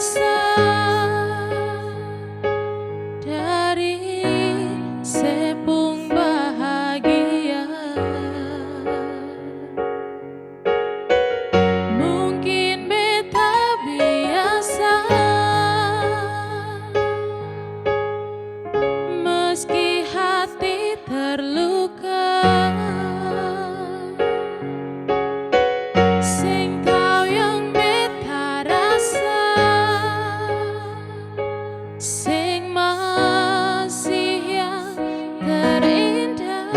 bisa dari sepung bahagia. Mungkin beta biasa, meski hati terluka. Sing tahu yang beta rasa, sing masih yang terindah.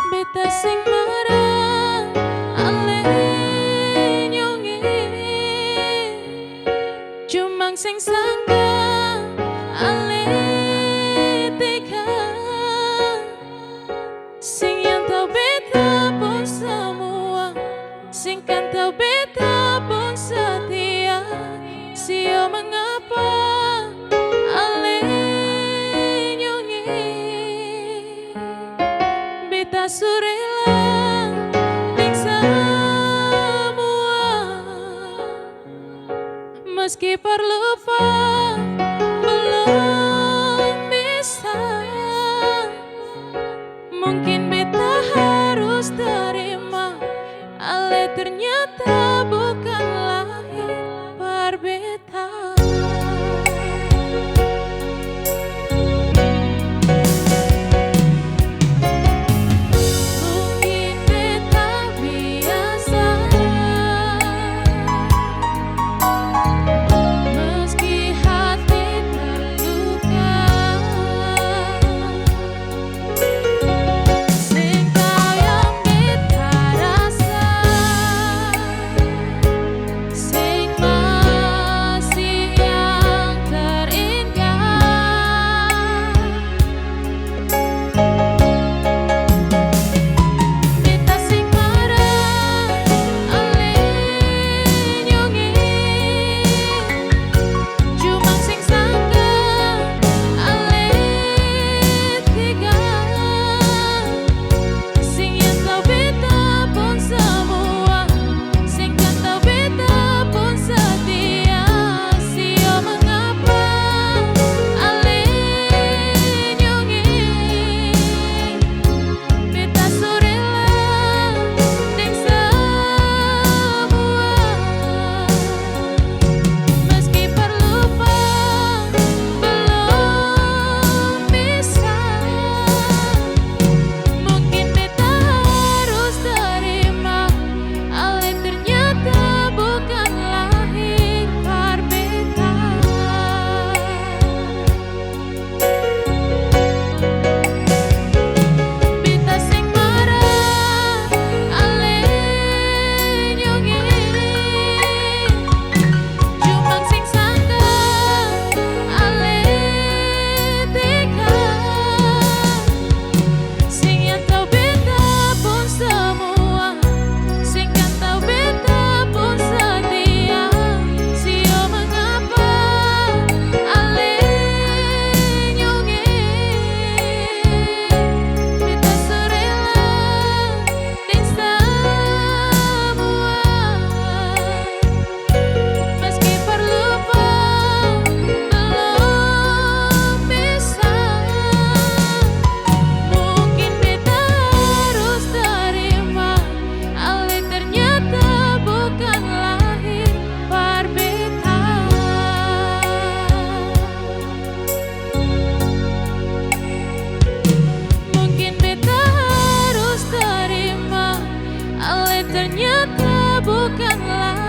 Beta sing marah ale nyonge, cumang sing sangka ale tega. Sing yang tahu beta pun semua, sing kan tahu beta pun setia. Sio mengapa ale nyonge, beta surela ning semua, meski perlupa belum bisa. Mungkin beta harus terima, ale ternyata bukan lahir berbeda. Mungkin beta biasa, meski hati terluka. Sing tahu yang beta rasa, sing masih yang terindah. Beta sing marah ale nyonge, cumang sing sangka ale tega. Sing yang tahu beta pun semua, sing kan tahu beta pun setia. Sio mengapa ale nyonge, beta surela ning semua, meski perlupa belum bisa. Mungkin beta harus terima, ale ternyata bukan lahir berbeda. Beta sing marah ale nyonge, cumang sing sangka ale tega. Sing yang tahu beta pun semua, sing kan tahu beta pun setia. Sio mengapa ale nyonge, beta surela ning semua, meski perlupa belum bisa. Mungkin beta harus terima, ale ternyata bukan lahir berbeda. Mungkin beta harus terima, ale ternyata bukan lahir